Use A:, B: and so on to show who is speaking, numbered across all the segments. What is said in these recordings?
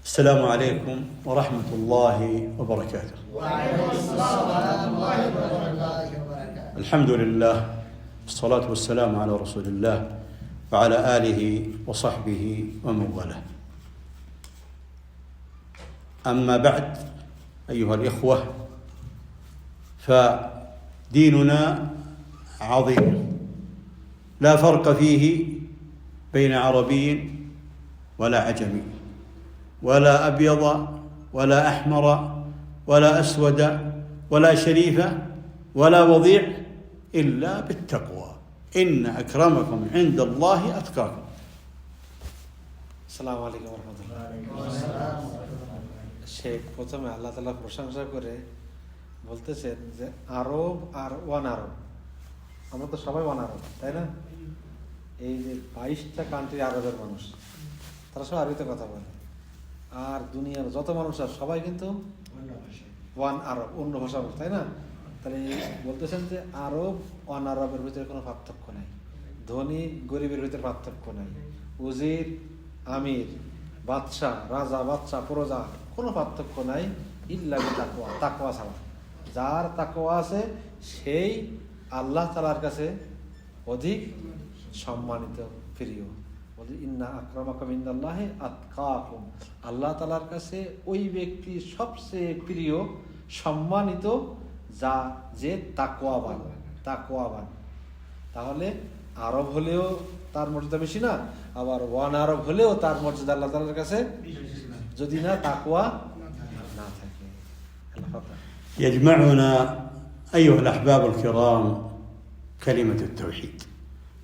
A: السلام عليكم ورحمة الله وبركاته.
B: وعليكم السلام ورحمة الله وبركاته.
A: الحمد لله والصلاة والسلام على رسول الله وعلى آله وصحبه ومن والاه. أما بعد أيها الإخوة، فديننا عظيم لا فرق فيه بين عربي ولا عجمي ولا أبيض ولا أحمر ولا أسود ولا شريف ولا وضيع إلا بالتقوى. إن أكرمكم عند الله أتقاكم.
C: আসসালামু আলাইকুম ওয়া রাহমাতুল্লাহ। শেখ প্রথমে আল্লাহ তাআলা প্রশংসা করে বলতেছেন যে আরব আর ওয়ান আরব, আমরা তো সবাই ওয়ান আরব, তাই না? এই যে 22টা কান্ট্রি আরবের মানুষ, তারা সব আরবিতে কথা বলে, আর দুনিয়ার যত মানুষ আছে সবাই কিন্তু ওয়ান আরব, অন্য ভাষা, তাই না? তাহলে বলতেছেন যে আরব ওয়ান আরবের ভিতরে কোনো পার্থক্য নাই, ধনী গরিবের ভিতরে পার্থক্য নাই, উজির আমির, বাদশাহ, রাজা, বাদশাহ, প্রজা, কোনো পার্থক্য নাই ইল্লা বিতাকওয়া, তাকওয়া ছাড়া। যার তাকওয়া আছে সেই আল্লাহ তাআলার কাছে অধিক সম্মানিত, প্রিয়। বলি ইন্না আকরামাকুম ইনদাল্লাহি আতকাকুম, আল্লাহ তাআলার কাছে ওই ব্যক্তি সবচেয়ে প্রিয়, সম্মানিত যে তাকওয়াবান। তাহলে আরব হলেও তার মর্যাদা বেশি না, আবার ওয়ান আরব হলেও তার মর্যাদা আল্লাহ তাআলার কাছে যদি না তাকওয়া না থাকে।
A: يجمعنا أيها الأحباب الكرام كلمة التوحيد،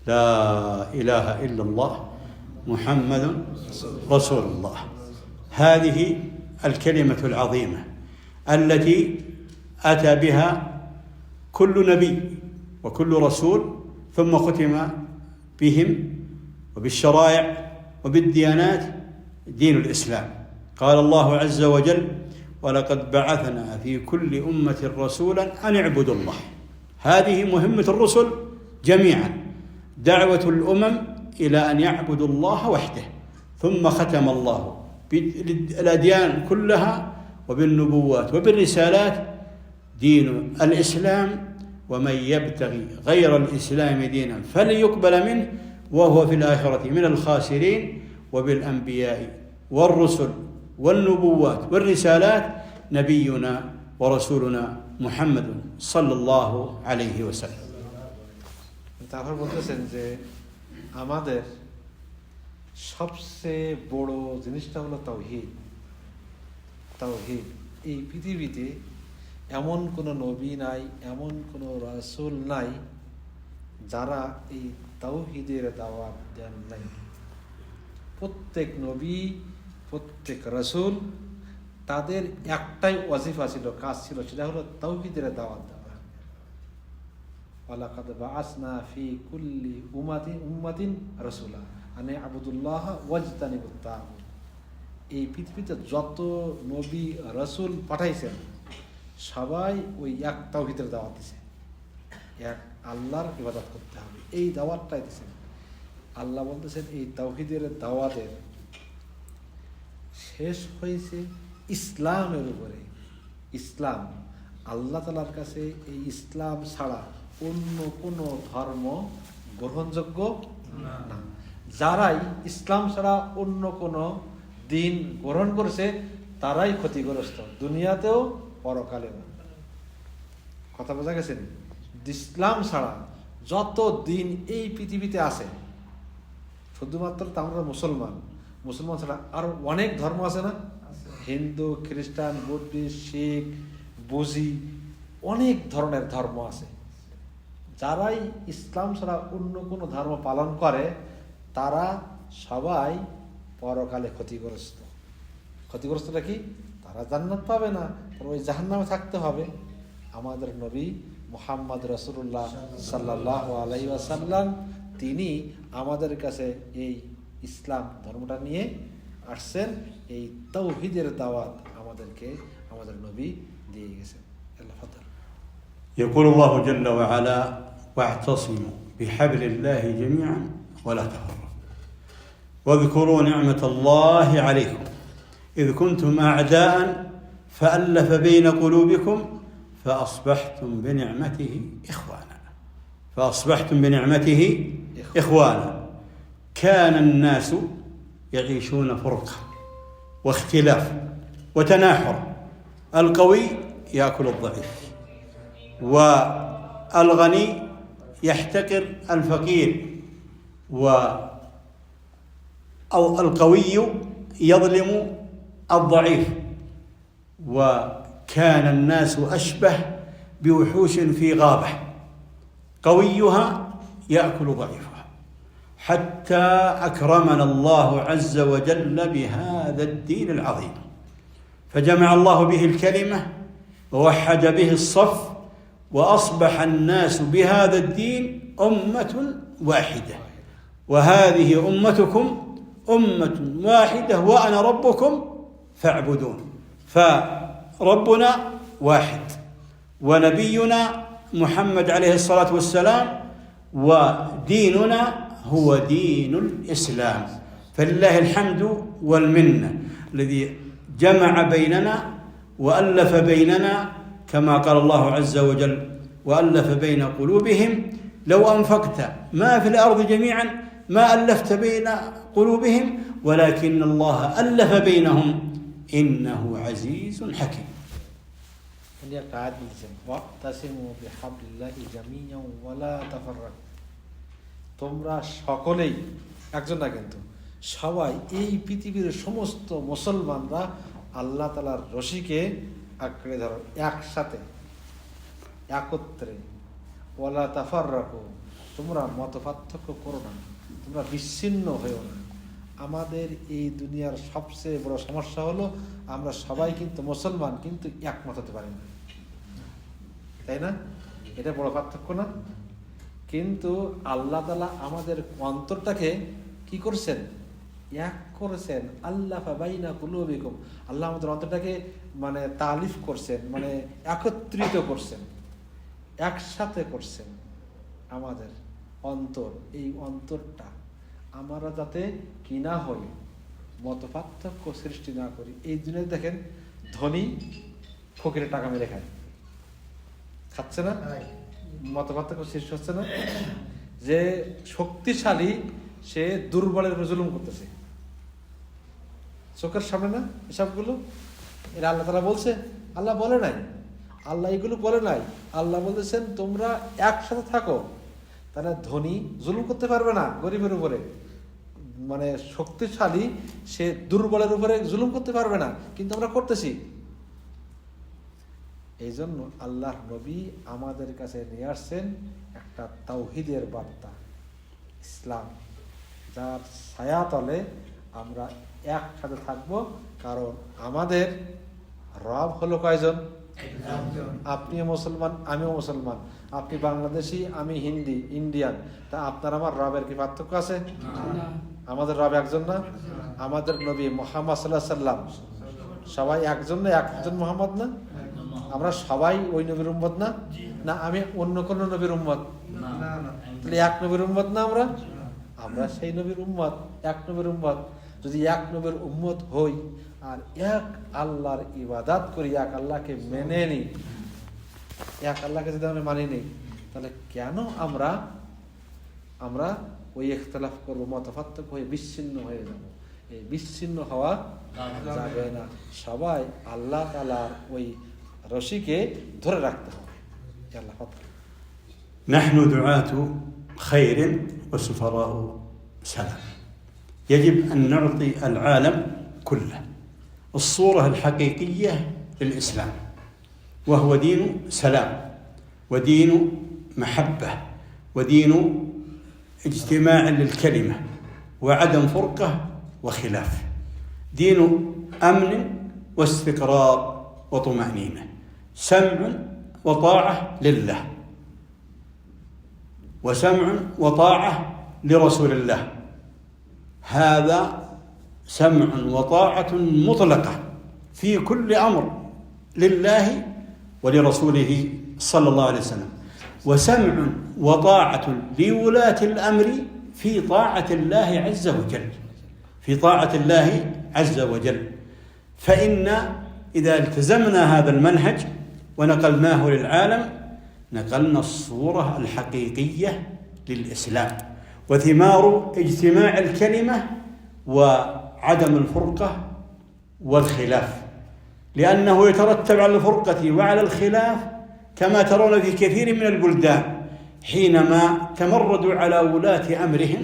A: لا إله إلا الله محمد رسول الله. هذه الكلمة العظيمة التي أتى بها كل نبي وكل رسول، ثم ختم بهم وبالشرائع وبالديانات دين الإسلام. قال الله عز وجل: ولقد بعثنا في كل أمة رسولا أن اعبدوا الله. هذه مهمة الرسل جميعا، دعوة الأمم إلى أن يعبدوا الله وحده. ثم ختم الله بالأديان كلها وبالنبوات وبالرسالات دين الإسلام، ومن يبتغي غير الإسلام دينا فلن يقبل منه وهو في الآخرة من الخاسرين. وبالأنبياء والرسل والنبوات والرسالات نبينا ورسولنا محمد صلى الله عليه وسلم.
C: তারপর বলতেছেন যে আমাদের সবচেয়ে বড় জিনিসটা হলো তাওহীদ। এই পৃথিবীতে এমন কোনো নবী নাই, এমন কোনো রাসূল নাই যারা এই তাওহীদের দাওয়াত দেন নাই। প্রত্যেক নবী, প্রত্যেক রাসূল, তাদের একটাই ওয়াজিফা ছিল, কাজ ছিল, সেটা হলো তাওহীদের দাওয়াত দেওয়া। ওয়ালাকাদ বাআসনা ফি কুল্লি উম্মাতিন রাসূলা আন ইবুদুল্লাহ ওয়াজতানিবুত তাগুত। এই পৃথিবীতে যত নবী রাসূল পাঠাইছেন সবাই ওই এক তাওহীদের দাওয়াত দিছে, এক আল্লাহর ইবাদত করতে হবে, এই দাওয়াতটাই দিছেন। আল্লাহ বলতেছেন এই তাওহীদের দাওয়াতের শেষ হয়েছে ইসলামের উপরে। ইসলাম, আল্লাহ তাআলার কাছে এই ইসলাম ছাড়া অন্য কোনো ধর্ম গ্রহণযোগ্য না। যারাই ইসলাম ছাড়া অন্য কোনো দিন গ্রহণ করেছে তারাই ক্ষতিগ্রস্ত, দুনিয়াতেও পরকালেও। কথা বোঝা গেছে? ইসলাম ছাড়া যত দিন এই পৃথিবীতে আছে, শুধুমাত্র আমরা মুসলমান ছাড়া আরো অনেক ধর্ম আছে না? হিন্দু, খ্রিস্টান, বুদ্ধিস্ট, শিখ, বুজি, অনেক ধরনের ধর্ম আছে। যারাই ইসলাম ছাড়া অন্য কোনো ধর্ম পালন করে তারা সবাই পরকালে ক্ষতিগ্রস্তটা কি? তারা জান্নাত পাবে না, তারা ওই জাহান্নামে থাকতে হবে। আমাদের নবী মুহাম্মদ রাসূলুল্লাহ সাল্লাল্লাহু আলাইহি ওয়াসাল্লাম তিনি আমাদের কাছে এই ইসলাম ধর্মটা নিয়ে আসছেন, এই তাওহীদের দাওয়াত আমাদেরকে আমাদের নবী দিয়ে গেছেন। আল্লাহ ফাতার।
A: يقول الله جل وعلا: واعتصموا بحبل الله جميعا ولا تفرقوا واذكروا نعمة الله عليكم إذ كنتم أعداء فألف بين قلوبكم فأصبحتم بنعمته إخوانا. كان الناس يعيشون فرقة واختلاف وتناحر، القوي يأكل الضعيف، والغني يحتقر الفقير، أو القوي يظلم الضعيف. وكان الناس أشبه بوحوش في غابة، قويها يأكل ضعيفها، حتى أكرمنا الله عز وجل بهذا الدين العظيم، فجمع الله به الكلمة ووحد به الصف، وأصبح الناس بهذا الدين أمة واحدة. وهذه أمتكم أمة واحدة وأنا ربكم فاعبدون. فربنا واحد، ونبينا محمد عليه الصلاة والسلام، وديننا هو دين الإسلام. فلله الحمد والمنة الذي جمع بيننا وألف بيننا، كما قال الله عز وجل: وألف بين قلوبهم لو أنفقت ما في الأرض جميعا ما ألفت بين قلوبهم ولكن الله ألف بينهم إنه عزيز حكيم.
C: তোমরা সকলেই একজন না, কিন্তু সবাই এই পৃথিবীর সমস্ত মুসলমানরা আল্লাহ তাআলার রশিকে আঁকড়ে ধরো, একসাথে একত্রে। ওয়ালা তাফাররাকু, তোমরা মত পার্থক্য করো না, তোমরা বিচ্ছিন্ন হয়েও না। আমাদের এই দুনিয়ার সবচেয়ে বড় সমস্যা হলো আমরা সবাই কিন্তু মুসলমান, কিন্তু একমত হতে পারি না, তাই না? এটা বড় পার্থক্য না? কিন্তু আল্লাহ তাআলা আমাদের অন্তরটাকে কি করছেন? এক করেছেন। আল্লাহ বাইনা কুলুবিকুম, আল্লাহ আমাদের অন্তরটাকে মানে তালিফ করছেন, মানে একত্রিত করছেন, একসাথে করছেন। আমাদের অন্তর, এই অন্তরটা আমরা যাতে কি না হই, মত পার্থক্য সৃষ্টি না করি। এই দিনে দেখেন ধনী ফকিরের টাকা মেরে খায়, খাচ্ছে না? মত পার্থক্য সৃষ্টি হচ্ছে না? যে শক্তিশালী সে দুর্বলের জুলুম করতেছে, চোখের সামনে না এসবগুলো? এরা আল্লাহ তাআলা বলছে? আল্লাহ বলে নাই, আল্লাহ এগুলো বলে নাই। আল্লাহ বলতেছেন তোমরা একসাথে থাকো, তাহলে ধনী জুলুম করতে পারবে না গরিবের উপরে, মানে শক্তিশালী সে দুর্বলের উপরে জুলুম করতে পারবে না, কিন্তু আমরা করতেছি। এই জন্য আল্লাহর নবী আমাদের কাছে নিয়ে আসছেন একটা তাওহীদের বার্তা, ইসলাম, যার ছায়া তলে আমরা একসাথে থাকবো। কারণ আমাদের রব হলো কয়জন? আপনিও মুসলমান, আমিও মুসলমান। আপনি বাংলাদেশি, আমি হিন্দি ইন্ডিয়ান, তা আপনার আমার রবের কি পার্থক্য আছে? আমাদের রব একজন না? আমাদের নবী মুহাম্মদ সাল্লাল্লাহু আলাইহি সাল্লাম সবাই একজন না? একজন মুহাম্মদ না? আমরা সবাই ওই নবীর উম্মত না? না আমি অন্য কোন নবীর উম্মত? তাহলে এক নবীর উম্মত না আমরা? আমরা সেই নবীর উম্মত, এক নবীর উম্মত। যদি এক নবীর উম্মত হই আর এক আল্লাহর ইবাদত করি, এক আল্লাহকে মেনে নিই, এক আল্লাহকে যদি আমরা মানি নিই, তাহলে কেন আমরা ওই ইখতিলাফ করবো, মতপার্থক্য হয়ে বিচ্ছিন্ন হয়ে যাব? এই বিচ্ছিন্ন হওয়া যাবে না। সবাই আল্লাহ তাআলার ওই রশিকে ধরে রাখতে হবে। আল্লাহ
A: نحن دعاة خير وسفراء سلام، يجب أن نعطي العالم كله الصورة الحقيقية للإسلام، وهو دين سلام ودين محبة ودين اجتماع للكلمة وعدم فرقة وخلاف، دين أمن واستقرار وطمأنينة، سمع وطاعة لله وسمع وطاعة لرسول الله. هذا سمع وطاعة مطلقة في كل أمر لله ولرسوله صلى الله عليه وسلم، وسمع وطاعة لولاة الأمر في طاعة الله عز وجل، في طاعة الله عز وجل. فإن إذا التزمنا هذا المنهج ونقلناه للعالم نقلنا الصورة الحقيقية للإسلام، وثمار اجتماع الكلمة وعدم الفرقة والخلاف، لأنه يترتب على الفرقة وعلى الخلاف كما ترون في كثير من البلدان حينما تمردوا على ولاة أمرهم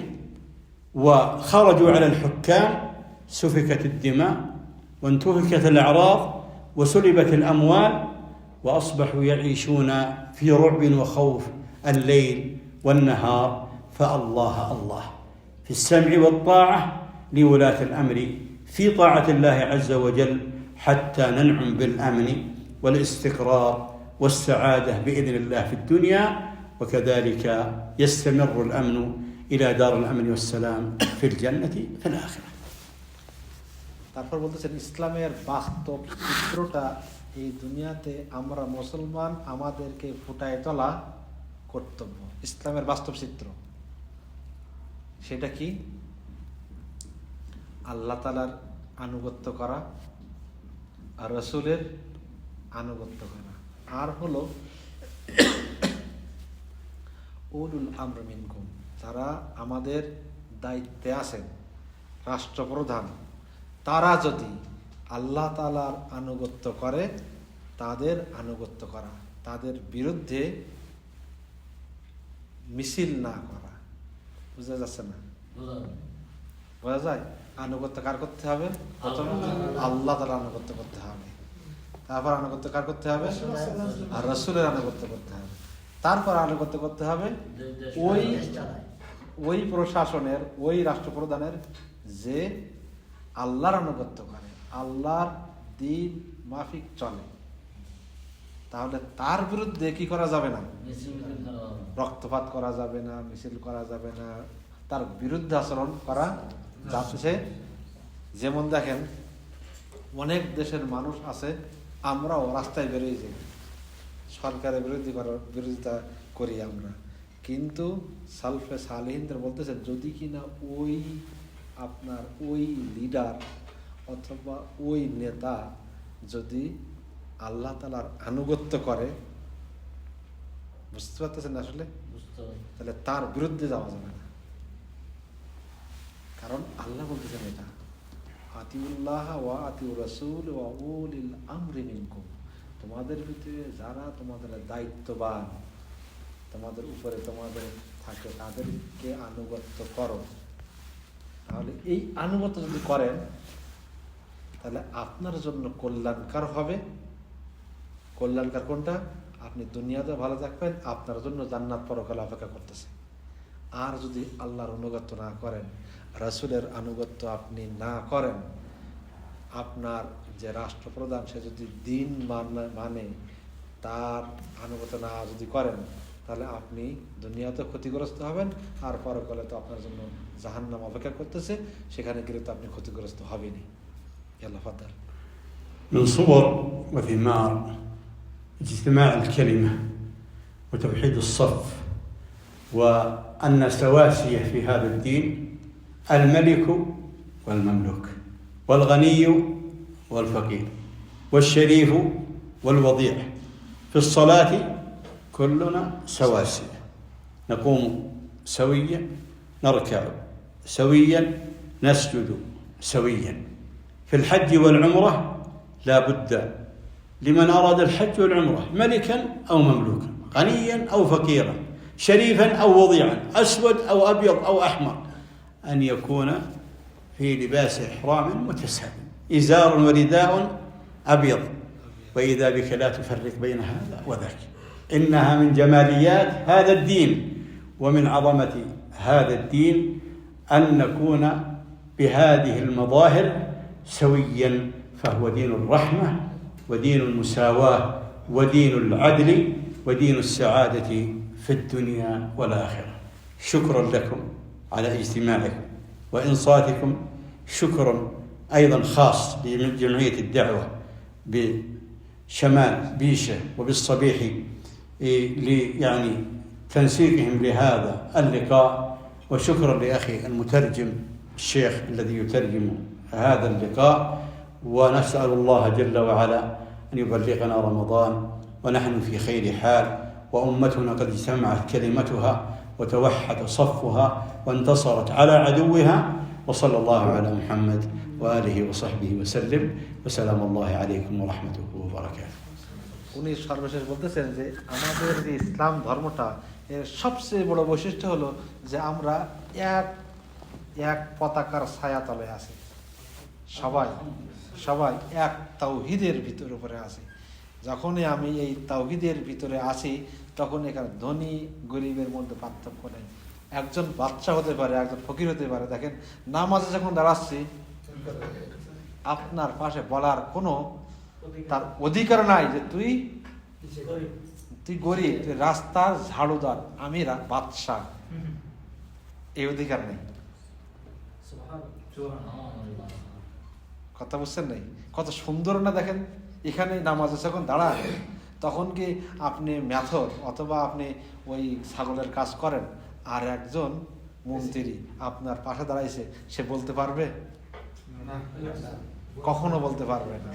A: وخرجوا على الحكام سفكت الدماء وانتهكت الأعراض وسلبت الأموال، وأصبحوا يعيشون في رعب وخوف الليل والنهار. فالله الله في السمع والطاعة لولاة الأمر في طاعة الله عز وجل حتى ننعم بالأمن والاستقرار والسعادة بإذن الله في الدنيا، وكذلك يستمر الأمن إلى دار الأمن والسلام في الجنة في الآخرة.
C: তারপর বলতেছেন ইসলামের বাস্তব চিত্রটা এই দুনিয়াতে আমরা মুসলমান আমাদেরকে ফুটায় তোলা কর্তব্য। ইসলামের বাস্তব চিত্র সেটা কি? আল্লাহ তাআলার আনুগত্য করা আর রাসূলের আনুগত্য করা, আর হলো উলুল আমর মিনকুম, যারা আমাদের দায়িত্বে আছেন, রাষ্ট্রপ্রধান, তারা যদি আল্লাহ তাআলার আনুগত্য করে তাদের আনুগত্য করা, তাদের বিরুদ্ধে মিছিল না করা। বুঝা যাচ্ছে না? বোঝা যায়? আনুগত্য কার করতে হবে? প্রথমে আল্লাহ তাআলার আনুগত্য করতে হবে, তারপর আনুগত্য কার করতে হবে? আর রাসূলের আনুগত্য করতে হবে, তারপর আনুগত্য করতে হবে ওই প্রশাসনের, ওই রাষ্ট্রপ্রধানের যে আল্লাহর আনুগত্য করে, আল্লাহর দিন মাফিক চলে। তাহলে তার বিরুদ্ধে কি করা যাবে না? রক্তপাত করা যাবে না, মিছিল করা যাবে না, তার বিরুদ্ধে আচরণ করা যাচ্ছে। যেমন দেখেন অনেক দেশের মানুষ আছে, আমরাও রাস্তায় বেরিয়ে যাই, সরকারের বিরোধিতা করি আমরা, কিন্তু সালফে সালেহিনদের বলতেছে যদি কিনা আপনার ওই লিডার অথবা ওই নেতা যদি আল্লাহ তাআলার আনুগত্য করে, বুঝতে পারতেছেন আসলে, তাহলে তার বিরুদ্ধে যাওয়া যাবে না। কারণ আল্লাহ বলতেছেন এটা আতিউল্লাহ ওয়া আতিউর রাসূল ওয়া উলিল আমরি মিনকুম, তোমাদের ভিতরে যারা তোমাদের দায়িত্ববান, তোমাদের উপরে তোমাদের থাকে, তাদেরকে আনুগত্য করো। তাহলে এই আনুগত্য যদি করেন তাহলে আপনার জন্য কল্যাণকার হবে। কল্যাণকার কোনটা? আপনি দুনিয়াতে ভালো থাকবেন, আপনার জন্য জান্নাত পরকালে অপেক্ষা করতেছে। আর যদি আল্লাহর আনুগত্য না করেন, রাসূলের আনুগত্য আপনি না করেন, আপনার যে রাষ্ট্রপ্রধান সে যদি দিন মানে তার আনুগত্য না যদি করেন, তাহলে আপনি দুনিয়াতে ক্ষতিগ্রস্ত হবেন, আর পরকালে তো আপনার জন্য জাহান্নাম অপেক্ষা করতেছে, সেখানে গেলে তো আপনি ক্ষতিগ্রস্ত হবেনই। يلا فضل.
A: من صور وثمار اجتماع الكلمة وتوحيد الصف وأن سواسية في هذا الدين الملك والمملوك والغني والفقير والشريف والوضيع. في الصلاة كلنا سواسية، نقوم سويا، نركع سويا، نسجد سويا. في الحج والعمرة لا بد لمن أراد الحج والعمرة ملكا أو مملوكا، غنيا أو فقيرا، شريفا أو وضيعا، أسود أو أبيض أو أحمر، أن يكون في لباس إحرام متساوي، إزار ورداء أبيض، وإذا بك لا تفرق بين هذا وذاك. إنها من جماليات هذا الدين ومن عظمة هذا الدين أن نكون بهذه المظاهر سويا، فهو دين الرحمة ودين المساواة ودين العدل ودين السعادة في الدنيا والآخرة. شكرا لكم على اجتماعكم وإنصاتكم، شكرا أيضا خاص بجمعية الدعوة بشمال بيشة وبالصبيح يعني تنسيقهم لهذا اللقاء، وشكرا لأخي المترجم الشيخ الذي يترجم هذا اللقاء، ونسأل الله جل وعلا أن يبلغنا رمضان ونحن في خير حال، وأمتنا قد اجتمعت كلمتها وتوحد صفها وانتصرت على عدوها. وصلى الله على محمد وآله وصحبه وسلم، وسلام الله عليكم ورحمته وبركاته.
C: উনি সর্বশেষ বলতেছেন যে আমাদের যে ইসলাম ধর্মটা এর সবচেয়ে বড় বৈশিষ্ট্য হলো যে আমরা এক এক পতাকার ছায়াতলে আছি, সবাই সবাই এক তাওহীদের ভিতর উপরে আছি। যখনই আমি এই তাওহীদের ভিতরে আছি তখন এখানে ধনী গরিবের মধ্যে পার্থক্য নেই। একজন বাচ্চা হতে পারে, একজন ফকির হতে পারে। দেখেন নামাজে যখন দাঁড়াচ্ছি আপনার পাশে বলার কোনো তার অধিকার নাই যে তুই গরিব, তুই রাস্তার ঝাড়ুদার, আমি বাদশা, এই অধিকার নেই। কথা বুঝছেন নাই? কত সুন্দর না দেখেন। এখানে নামাজে যখন দাঁড়ান তখন কি আপনি মেথর অথবা আপনি ওই ছাগলের কাজ করেন, আর একজন মন্ত্রী আপনার পাশে দাঁড়াইছে, সে বলতে পারবে? কখনো বলতে পারবে না।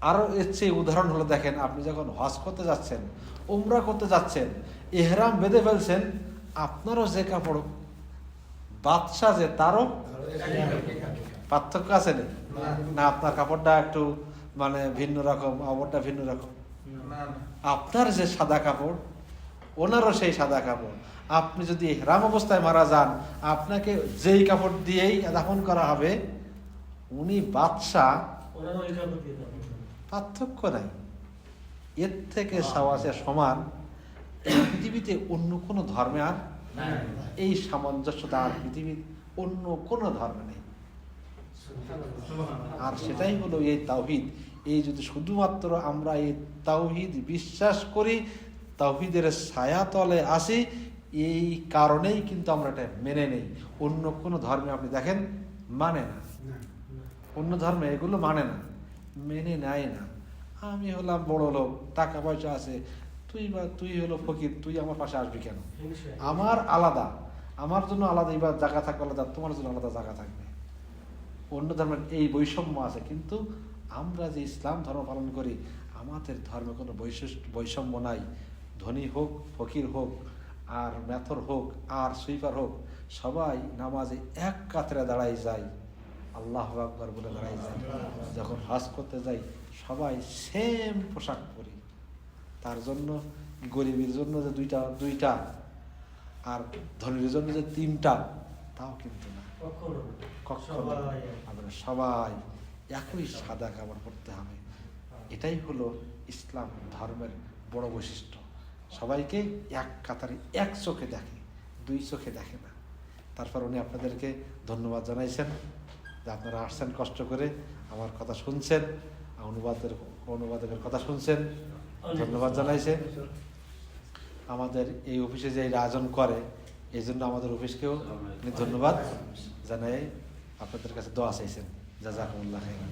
C: আরো এর চেয়ে উদাহরণ হলো দেখেন, আপনি যখন হজ করতে যাচ্ছেন, উমরা করতে যাচ্ছেন, ইহরাম বেঁধে ফেলছেন, আপনারও যে কাপড়, বাদশা যে তারও পার্থক্য আছে না? আপনার কাপড়টা একটু মানে ভিন্ন রকম, কাপড়টা ভিন্ন রকম। আপনার যে সাদা কাপড়, ওনারও সেই সাদা কাপড়। আপনি যদি ইহরাম অবস্থায় মারা যান, আপনাকে যেই কাপড় দিয়েই দাফন করা হবে, উনি বাদশা, পার্থক্য নাই। এর থেকে সওয়াসে সমান এই পৃথিবীতে অন্য কোনো ধর্মে আর এই সামঞ্জস্যতা আর পৃথিবীর অন্য কোনো ধর্মে নেই। আর সেটাই হলো এই তাওহীদ। এই যদি শুধুমাত্র আমরা এই তাওহীদ বিশ্বাস করি, তাওহীদের ছায়াতলে আসি, এই কারণেই কিন্তু আমরা এটা মেনে নেই। অন্য কোনো ধর্মে আপনি দেখেন মানে না, অন্য ধর্মে এগুলো মানে না, মেনে নেয় না। আমি হলাম বড় লোক, টাকা পয়সা আছে, তুই হলো ফকির, তুই আমার পাশে আসবি কেন? আমার আলাদা, আমার জন্য আলাদা এবার জায়গা থাকবে, আলাদা তোমার জন্য আলাদা জায়গা থাকবে। অন্য ধর্মের এই বৈষম্য আছে, কিন্তু আমরা যে ইসলাম ধর্ম পালন করি, আমাদের ধর্মে কোনো বৈষম্য নাই। ধনী হোক, ফকির হোক, আর মেথর হোক, আর সুইপার হোক, সবাই নামাজে এক কাতরে দাঁড়াই যায়, আল্লাহু আকবার বলে দাঁড়াই যায়। যখন হজ করতে যাই সবাই সেম পোশাক পরি। তার জন্য গরিবের জন্য যে দুইটা আর ধনীর জন্য যে তিনটা, তাও কিন্তু না, কখনো। আমরা সবাই একই সাদা কাপড় পরতে হবে। এটাই হলো ইসলাম ধর্মের বড় বৈশিষ্ট্য। সবাইকে এক কাতারে এক চোখে দেখে, দুই চোখে দেখে না। তারপর উনি আপনাদেরকে ধন্যবাদ জানাইছেন যে আপনারা আসছেন কষ্ট করে, আমার কথা শুনছেন, অনুবাদকের কথা শুনছেন, ধন্যবাদ জানাইছে। আমাদের এই অফিসে যে আয়োজন করে, এই জন্য আমাদের অফিসকেও ধন্যবাদ জানাই, আপনাদের কাছে দোয়া চাইছেন। জাযাকুমুল্লাহ খাইরান।